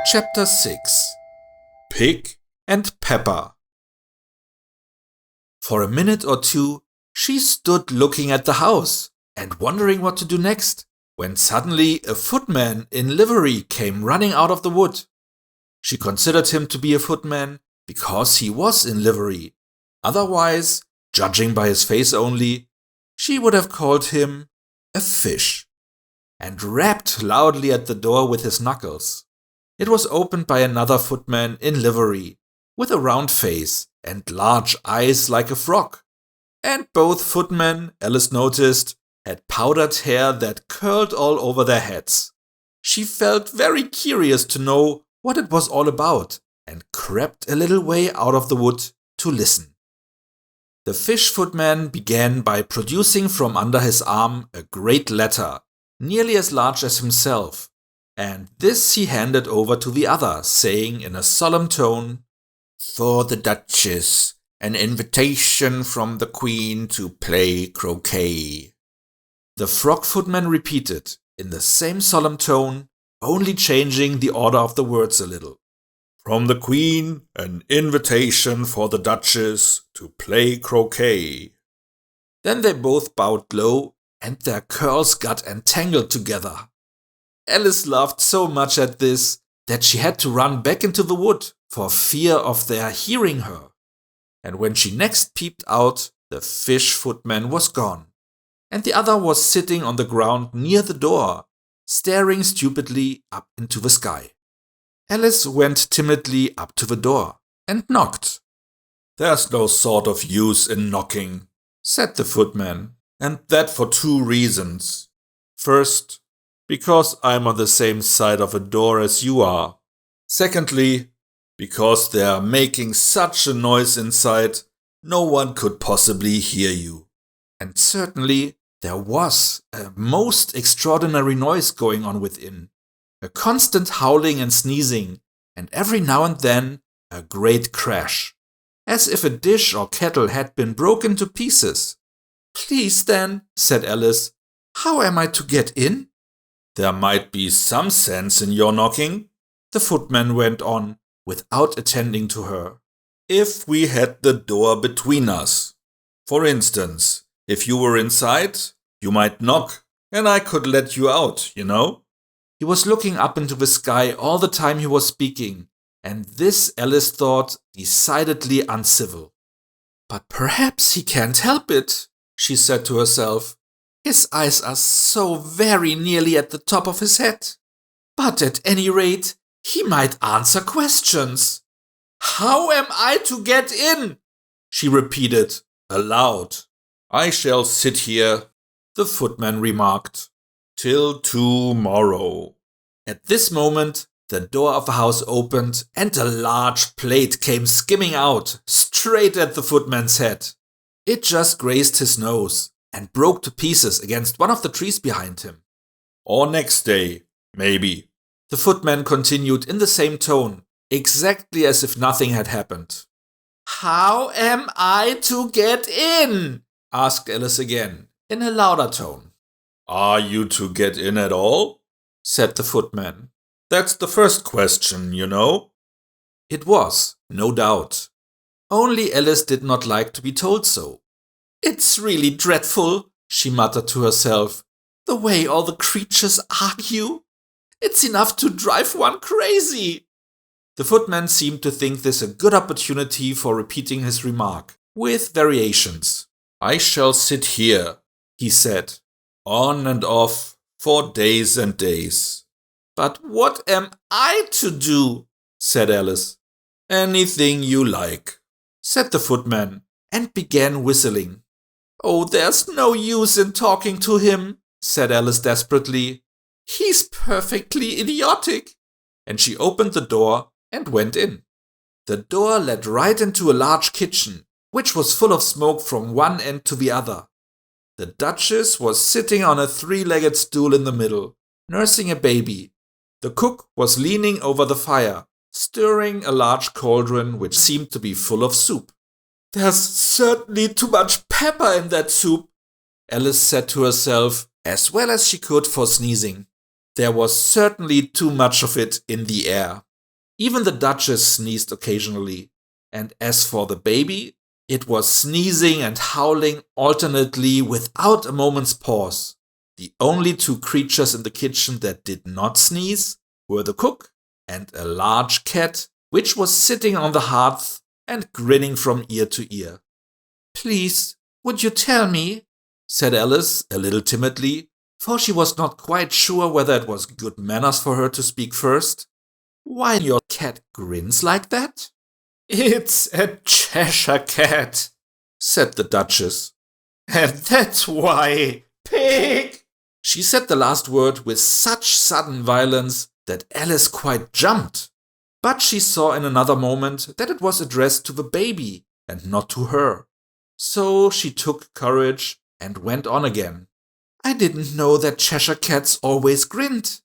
Chapter 6 Pig and Pepper. For a minute or two, she stood looking at the house and wondering what to do next, when suddenly a footman in livery came running out of the wood. She considered him to be a footman because he was in livery. Otherwise, judging by his face only, she would have called him a fish, and rapped loudly at the door with his knuckles. It was opened by another footman in livery, with a round face and large eyes like a frog. And both footmen, Alice noticed, had powdered hair that curled all over their heads. She felt very curious to know what it was all about, and crept a little way out of the wood to listen. The fish footman began by producing from under his arm a great letter, nearly as large as himself, and this he handed over to the other, saying in a solemn tone, "For the Duchess, an invitation from the Queen to play croquet." The frog footman repeated, in the same solemn tone, only changing the order of the words a little. "From the Queen, an invitation for the Duchess to play croquet." Then they both bowed low, and their curls got entangled together. Alice laughed so much at this that she had to run back into the wood for fear of their hearing her. And when she next peeped out, the fish footman was gone, and the other was sitting on the ground near the door, staring stupidly up into the sky. Alice went timidly up to the door and knocked. "There's no sort of use in knocking," said the footman, "and that for two reasons. First, because I'm on the same side of a door as you are. Secondly, because they're making such a noise inside, no one could possibly hear you." And certainly there was a most extraordinary noise going on within. A constant howling and sneezing, and every now and then a great crash, as if a dish or kettle had been broken to pieces. "Please then," said Alice, "how am I to get in?" "There might be some sense in your knocking," the footman went on, without attending to her, "if we had the door between us. For instance, if you were inside, you might knock, and I could let you out, you know." He was looking up into the sky all the time he was speaking, and this Alice thought decidedly uncivil. "But perhaps he can't help it," she said to herself. "His eyes are so very nearly at the top of his head. But at any rate, he might answer questions. How am I to get in?" she repeated aloud. "I shall sit here," the footman remarked, "till tomorrow." At this moment, the door of the house opened and a large plate came skimming out, straight at the footman's head. It just grazed his nose and broke to pieces against one of the trees behind him. "Or next day, maybe," the footman continued in the same tone, exactly as if nothing had happened. "How am I to get in?" asked Alice again, in a louder tone. "Are you to get in at all?" said the footman. "That's the first question, you know." It was, no doubt. Only Alice did not like to be told so. "It's really dreadful," she muttered to herself, "the way all the creatures argue. It's enough to drive one crazy." The footman seemed to think this a good opportunity for repeating his remark, with variations. "I shall sit here," he said, "on and off, for days and days." "But what am I to do?" said Alice. "Anything you like," said the footman, and began whistling. "Oh, there's no use in talking to him," said Alice desperately. "He's perfectly idiotic." And she opened the door and went in. The door led right into a large kitchen, which was full of smoke from one end to the other. The Duchess was sitting on a three-legged stool in the middle, nursing a baby. The cook was leaning over the fire, stirring a large cauldron which seemed to be full of soup. "There's certainly too much pepper in that soup," Alice said to herself, as well as she could for sneezing. There was certainly too much of it in the air. Even the Duchess sneezed occasionally, and as for the baby, it was sneezing and howling alternately without a moment's pause. The only two creatures in the kitchen that did not sneeze were the cook and a large cat, which was sitting on the hearth and grinning from ear to ear. "Please, would you tell me," said Alice a little timidly, for she was not quite sure whether it was good manners for her to speak first, "why your cat grins like that?" "It's a Cheshire cat," said the Duchess. "And that's why, pig!" She said the last word with such sudden violence that Alice quite jumped. But she saw in another moment that it was addressed to the baby and not to her. So she took courage and went on again. "I didn't know that Cheshire cats always grinned.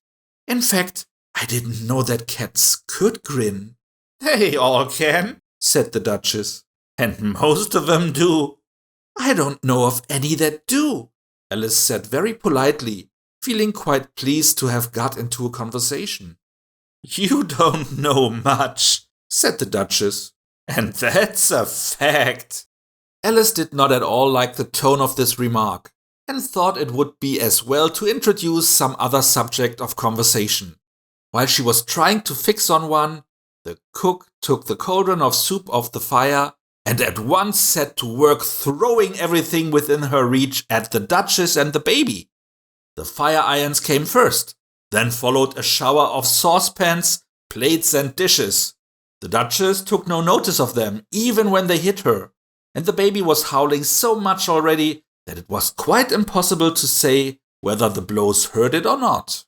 In fact, I didn't know that cats could grin." "They all can," said the Duchess, "and most of them do." "I don't know of any that do," Alice said very politely, feeling quite pleased to have got into a conversation. "You don't know much," said the Duchess, "and that's a fact." Alice did not at all like the tone of this remark, and thought it would be as well to introduce some other subject of conversation. While she was trying to fix on one, the cook took the cauldron of soup off the fire and at once set to work throwing everything within her reach at the Duchess and the baby. The fire irons came first, then followed a shower of saucepans, plates and dishes. The Duchess took no notice of them, even when they hit her, and the baby was howling so much already that it was quite impossible to say whether the blows hurt it or not.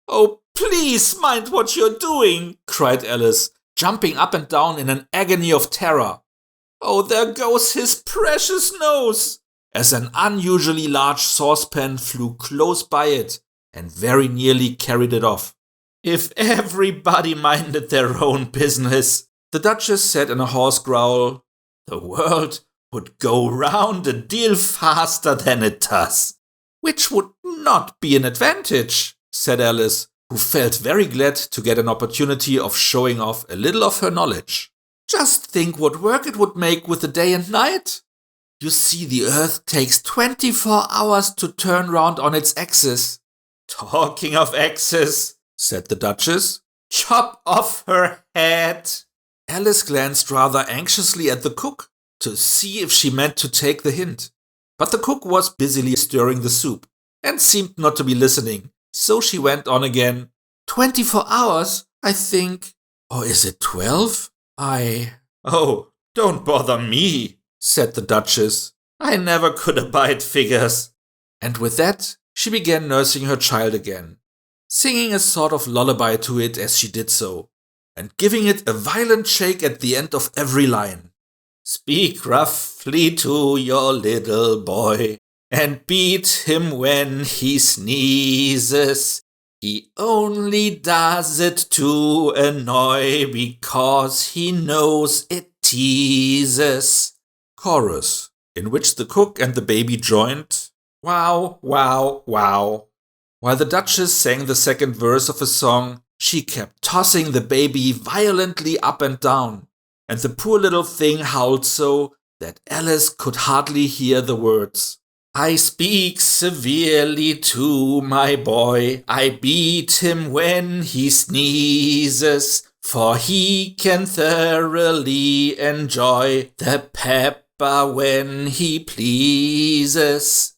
"Oh, please mind what you're doing," cried Alice, jumping up and down in an agony of terror. "Oh, there goes his precious nose," as an unusually large saucepan flew close by it and very nearly carried it off. "If everybody minded their own business," the Duchess said in a hoarse growl, "the world would go round a deal faster than it does." "Which would not be an advantage," said Alice, who felt very glad to get an opportunity of showing off a little of her knowledge. "Just think what work it would make with the day and night. You see, the Earth takes 24 hours to turn round on its axis." "Talking of axis," said the Duchess, "chop off her head." Alice glanced rather anxiously at the cook to see if she meant to take the hint. But the cook was busily stirring the soup and seemed not to be listening, so she went on again. 24 hours, I think. Or is it 12? "Oh, don't bother me," said the Duchess. "I never could abide figures." And with that, she began nursing her child again, singing a sort of lullaby to it as she did so, and giving it a violent shake at the end of every line. "Speak roughly to your little boy, and beat him when he sneezes. He only does it to annoy, because he knows it teases." Chorus, in which the cook and the baby joined, "Wow, wow, wow." While the Duchess sang the second verse of a song, she kept tossing the baby violently up and down, and the poor little thing howled so that Alice could hardly hear the words. "I speak severely to my boy, I beat him when he sneezes, for he can thoroughly enjoy the pepper when he pleases."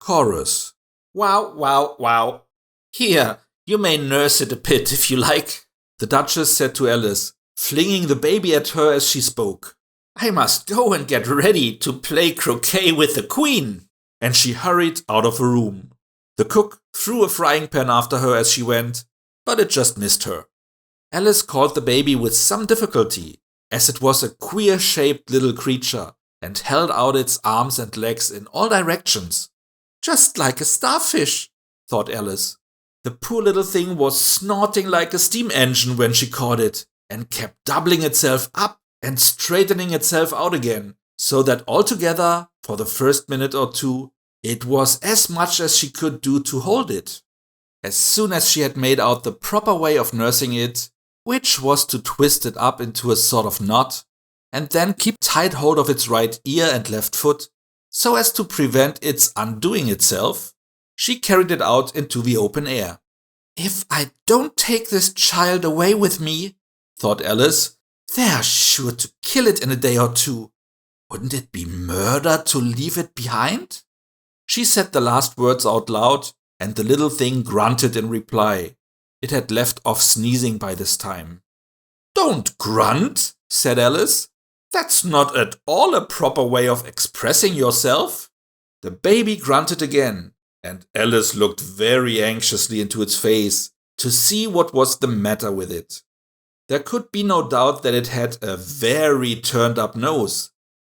Chorus. "Wow, wow, wow. Here, you may nurse it a bit if you like," the Duchess said to Alice, flinging the baby at her as she spoke. "I must go and get ready to play croquet with the Queen." And she hurried out of the room. The cook threw a frying pan after her as she went, but it just missed her. Alice caught the baby with some difficulty, as it was a queer-shaped little creature and held out its arms and legs in all directions. "Just like a starfish," thought Alice. The poor little thing was snorting like a steam engine when she caught it, and kept doubling itself up and straightening itself out again, so that altogether, for the first minute or two, it was as much as she could do to hold it. As soon as she had made out the proper way of nursing it, which was to twist it up into a sort of knot, and then keep tight hold of its right ear and left foot, so as to prevent its undoing itself. She carried it out into the open air. "If I don't take this child away with me," thought Alice, "they are sure to kill it in a day or two. Wouldn't it be murder to leave it behind?" She said the last words out loud, and the little thing grunted in reply. It had left off sneezing by this time. "Don't grunt," said Alice. "That's not at all a proper way of expressing yourself." The baby grunted again, and Alice looked very anxiously into its face to see what was the matter with it. There could be no doubt that it had a very turned-up nose,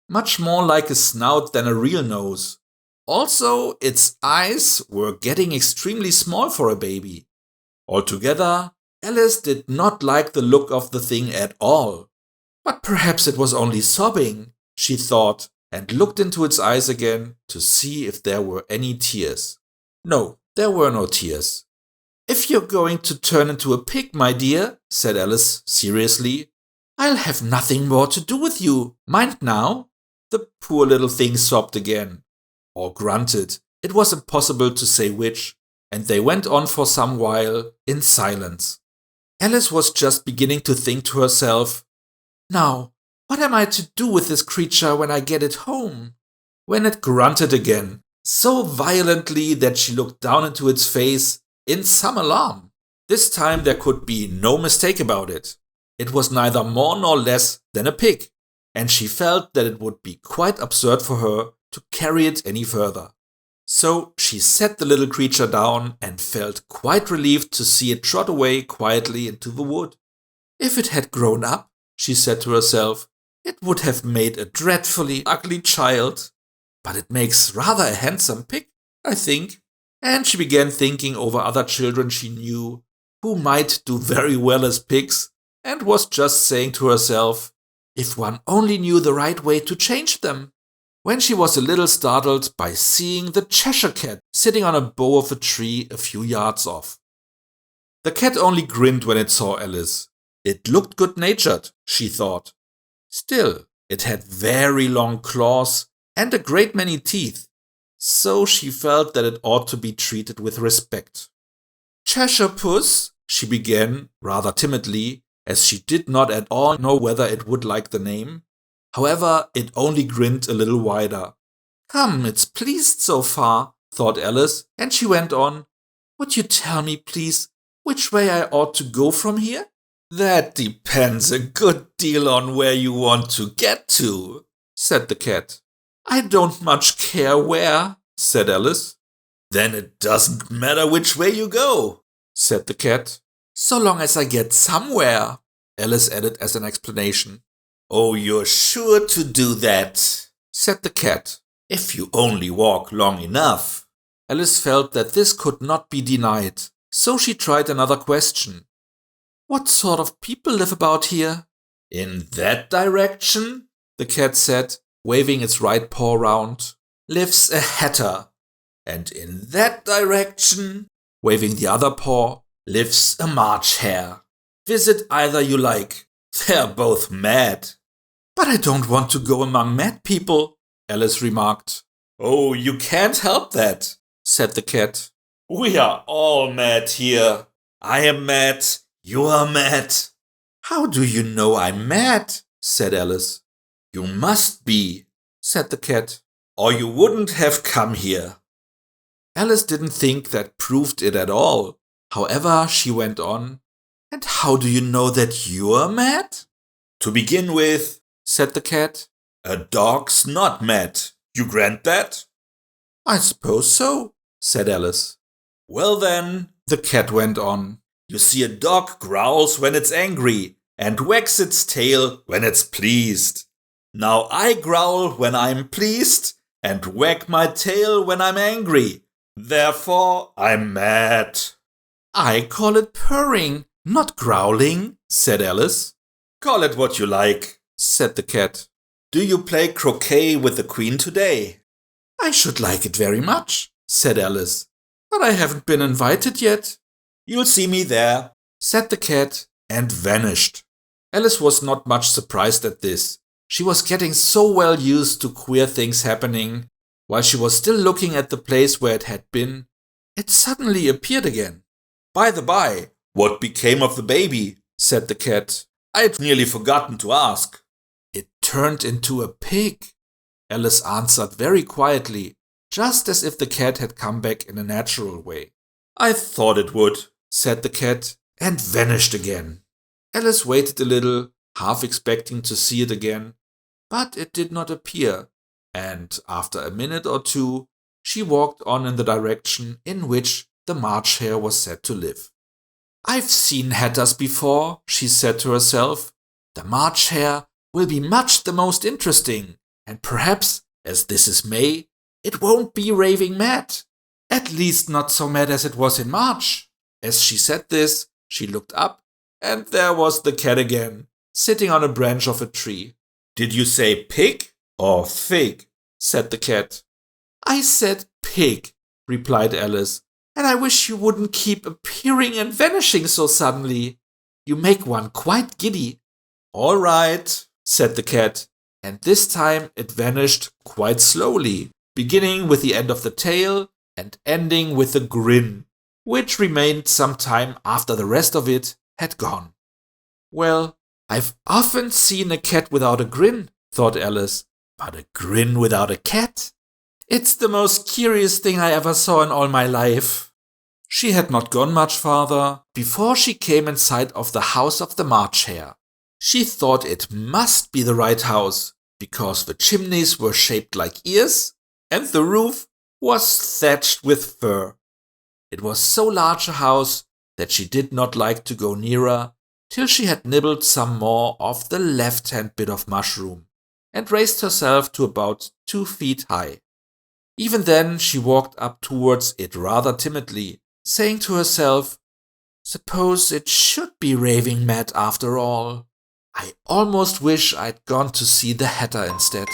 much more like a snout than a real nose. Also, its eyes were getting extremely small for a baby. Altogether, Alice did not like the look of the thing at all. But perhaps it was only sobbing, she thought, and looked into its eyes again to see if there were any tears. No, there were no tears. "If you're going to turn into a pig, my dear," said Alice seriously, "I'll have nothing more to do with you. Mind now." The poor little thing sobbed again, or grunted. It was impossible to say which, and they went on for some while in silence. Alice was just beginning to think to herself, "Now, what am I to do with this creature when I get it home?" when it grunted again, so violently that she looked down into its face in some alarm. This time there could be no mistake about it. It was neither more nor less than a pig, and she felt that it would be quite absurd for her to carry it any further. So she set the little creature down and felt quite relieved to see it trot away quietly into the wood. "If it had grown up," she said to herself, "it would have made a dreadfully ugly child. But it makes rather a handsome pig, I think." And she began thinking over other children she knew who might do very well as pigs, and was just saying to herself, if one only knew the right way to change them, when she was a little startled by seeing the Cheshire Cat sitting on a bough of a tree a few yards off. The cat only grinned when it saw Alice. It looked good-natured, she thought. Still, it had very long claws and a great many teeth, so she felt that it ought to be treated with respect. "Cheshire Puss," she began, rather timidly, as she did not at all know whether it would like the name. However, it only grinned a little wider. "Come, it's pleased so far," thought Alice, and she went on. "Would you tell me, please, which way I ought to go from here?" "That depends a good deal on where you want to get to," said the cat. "I don't much care where," said Alice. "Then it doesn't matter which way you go," said the cat. "So long as I get somewhere," Alice added as an explanation. "Oh, you're sure to do that," said the cat, "if you only walk long enough." Alice felt that this could not be denied, so she tried another question. "What sort of people live about here?" "In that direction," the cat said, waving its right paw round, "lives a hatter. And in that direction," waving the other paw, "lives a March hare. Visit either you like. They're both mad." "But I don't want to go among mad people," Alice remarked. "Oh, you can't help that," said the cat. "We are all mad here. I am mad. You are mad." "How do you know I'm mad?" said Alice. "You must be," said the cat, "or you wouldn't have come here." Alice didn't think that proved it at all. However, she went on. "And how do you know that you're mad?" "To begin with," said the cat, "a dog's not mad. You grant that?" "I suppose so," said Alice. "Well then," the cat went on, "you see a dog growls when it's angry and wags its tail when it's pleased. Now I growl when I'm pleased and wag my tail when I'm angry. Therefore I'm mad." "I call it purring, not growling," said Alice. "Call it what you like," said the cat. "Do you play croquet with the Queen today?" "I should like it very much," said Alice, "but I haven't been invited yet." "You'll see me there," said the cat, and vanished. Alice was not much surprised at this. She was getting so well used to queer things happening. While she was still looking at the place where it had been, it suddenly appeared again. "By the by, what became of the baby?" said the cat. "I'd nearly forgotten to ask." "It turned into a pig," Alice answered very quietly, just as if the cat had come back in a natural way. "I thought it would," said the cat, and vanished again. Alice waited a little, half expecting to see it again, but it did not appear, and after a minute or two, she walked on in the direction in which the March Hare was said to live. "I've seen hatters before," she said to herself. "The March Hare will be much the most interesting, and perhaps, as this is May, it won't be raving mad. At least not so mad as it was in March." As she said this, she looked up, and there was the cat again, sitting on a branch of a tree. "Did you say pig or fig?" said the cat. "I said pig," replied Alice, "and I wish you wouldn't keep appearing and vanishing so suddenly. You make one quite giddy." "All right," said the cat, and this time it vanished quite slowly, beginning with the end of the tail and ending with a grin, which remained some time after the rest of it had gone. "Well, I've often seen a cat without a grin," thought Alice, "but a grin without a cat? It's the most curious thing I ever saw in all my life." She had not gone much farther before she came in sight of the house of the March Hare. She thought it must be the right house, because the chimneys were shaped like ears and the roof was thatched with fur. It was so large a house that she did not like to go nearer till she had nibbled some more of the left-hand bit of mushroom and raised herself to about 2 feet high. Even then she walked up towards it rather timidly, saying to herself, "Suppose it should be raving mad after all. I almost wish I'd gone to see the hatter instead."